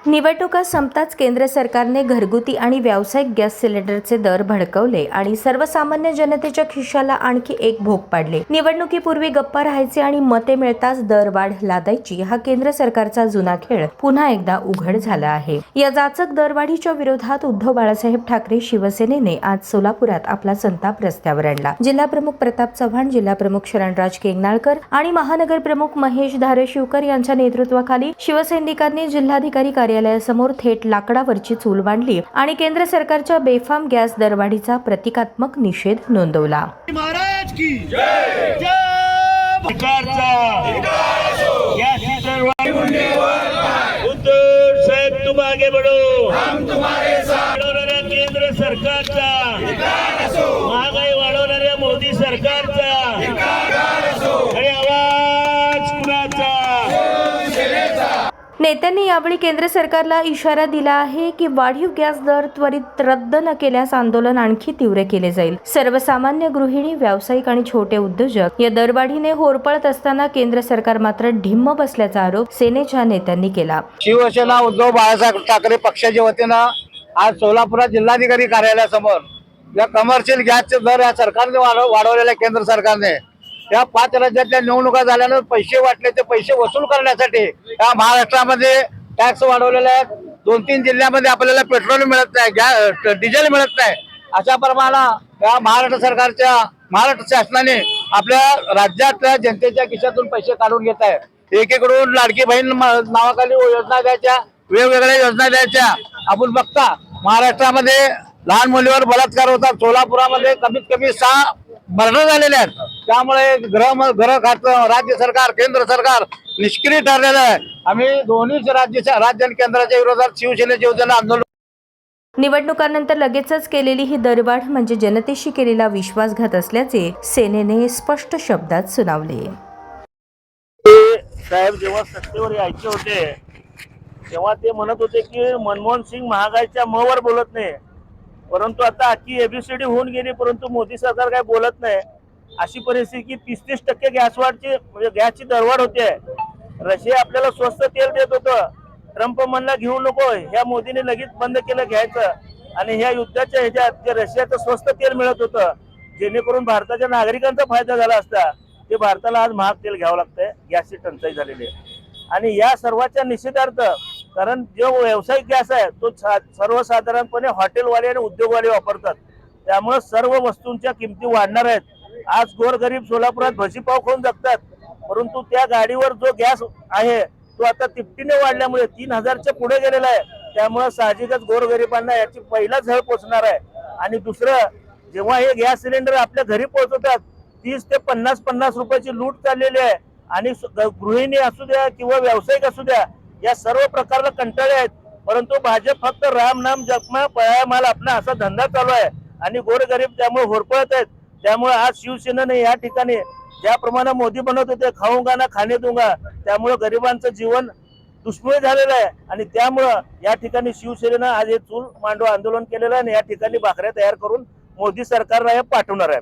निवडणुका संपताच केंद्र सरकारने घरगुती आणि व्यावसायिक गॅस सिलेंडरचे दर भडकवले आणि सर्वसामान्य जनतेच्या खिशाला आणखी एक भोग पाडले। निवडणुकीपूर्वी गप्पा राहायचे आणि मते मिळताच दरवाढ लादायची हा केंद्र सरकारचा जुना खेळ पुन्हा एकदा उघड झाला आहे। या जाचक दरवाढीच्या विरोधात उद्धव बाळासाहेब ठाकरे शिवसेनेने आज सोलापुरात आपला संताप रस्त्यावर आणला। जिल्हाप्रमुख प्रताप चव्हाण, जिल्हाप्रमुख शरणराज केंगनाळकर आणि महानगर प्रमुख महेश धारशिवकर यांच्या नेतृत्वाखाली शिवसैनिकांनी जिल्हाधिकारी कार्यालयासमोर थेट लाकडावरची चूल मांडली आणि केंद्र सरकारच्या बेफाम गॅस दरवाढीचा प्रतिकात्मक निषेध नोंदवला। महाराज की जय जय उद्धव साहेब तुम आगे बढ़ो, हम तुम्हारे साथ। केंद्र सरकारचा महागाई वाढवणाऱ्या मोदी सरकारचा आणि आवाज कुणाचा? नेत्यांनी यावेळी केंद्र सरकारला इशारा दिला आहे की वाढीव गॅस दर त्वरित रद्द न केल्यास आंदोलन आणखी तीव्र केले जाईल। सर्वसामान्य गृहिणी, व्यावसायिक आणि छोटे उद्योजक या दरवाढीने होरपळत असताना केंद्र सरकार मात्र ढिम्म बसल्याचा आरोप सेनेच्या नेत्यांनी केला। शिवसेना उद्धव बाळासाहेब ठाकरे पक्षाच्या वतीनं आज सोलापुरात जिल्हाधिकारी कार्यालयासमोर या कमर्शियल गॅसचे दर या सरकारने वाढवलेल्या केंद्र सरकारने या 5 राज्यातल्या निवडणुका झाल्यानं पैसे वाटले ते पैसे वसूल करण्यासाठी या महाराष्ट्रामध्ये टॅक्स वाढवलेले आहेत। 2-3 जिल्ह्यामध्ये आपल्याला पेट्रोल मिळत नाही, गॅस डिझेल मिळत नाही। अशा प्रमाणात या महाराष्ट्र शासनाने आपल्या राज्यातल्या जनतेच्या खिशातून पैसे काढून घेत आहे। एकीकडून लाडकी बहीण नावाखाली योजना द्यायच्या, वेगवेगळ्या योजना द्यायच्या। आपण बघता महाराष्ट्रामध्ये लहान मुलीवर बलात्कार होतात। सोलापुरामध्ये कमीत कमी 6 मर्डर झालेले आहेत। त्यामुळे गृह खातं राज्य सरकार, केंद्र सरकार निष्क्रिय ठरलेलं आहे। आम्ही दोन्ही राज्य आणि केंद्राच्या विरोधात शिवसेनेचे वतीने आंदोलन। निवडणुकांनंतर लगेचच केलेली ही दरवाढ म्हणजे जनतेशी केलेला विश्वासघात असल्याचे सेनेने स्पष्ट शब्दात सुनावले। साहेब जेव्हा सत्तेवर यायचे होते तेव्हा ते म्हणत होते की मनमोहन सिंग महागाईच्या मवर बोलत नाही, परंतु आता अख्खी एबीसीडी होऊन गेली परंतु मोदी सरकार काय बोलत नाही। अशी परिस्थिती 30% म्हणजे गॅसची दरवाढ होते। रशिया आपल्याला स्वस्त तेल देत होतं, ट्रम्प म्हणला घेऊ नको, ह्या मोदीने लगेच बंद केलं घ्यायचं आणि ह्या युद्धाच्या ह्याच्यात जे रशियाचं स्वस्त तेल मिळत होतं जेणेकरून भारताच्या नागरिकांचा फायदा झाला असता, ते भारताला आज महाग तेल घ्यावं लागतंय। गॅसची टंचाई झालेली आहे आणि या सर्वांच्या निषेधार्थ, कारण जो व्यावसायिक गॅस आहे तो सर्वसाधारणपणे हॉटेलवाले आणि उद्योगवाले वापरतात, त्यामुळे सर्व वस्तूंच्या किमती वाढणार आहेत। आज गोरगरीब सोलापुरात भजीपाव खाऊन जगतात, परंतु त्या गाडीवर जो गॅस आहे तो आता तिपटीने वाढल्यामुळे 3000च्या पुढे गेलेला आहे। त्यामुळे साहजिकच गोरगरिबांना याची पहिला झळ पोचणार आहे। आणि दुसरं, जेव्हा हे गॅस सिलेंडर आपल्या घरी पोहोचवतात 30 ते 50 रुपयाची लूट चाललेली आहे आणि गृहिणी असू द्या किंवा व्यावसायिक असू द्या या सर्व प्रकारला कंटाळे आहेत। परंतु भाजप फक्त राम नाम जपमा पळाया माल आपला असा धंदा चालू आहे आणि गोरगरीब त्यामुळे होरपळत आहेत। त्यामुळे आज शिवसेनेने या ठिकाणी ज्याप्रमाणे मोदी बनवत होते खाऊंगा ना खाणे दूंगा, त्यामुळे गरिबांचं जीवन दुष्मिळ झालेलं आहे आणि त्यामुळं या ठिकाणी शिवसेनेनं आज हे चूल मांडव आंदोलन केलेलं आहे आणि या ठिकाणी भाकऱ्या तयार करून मोदी सरकारला हे पाठवणार आहे।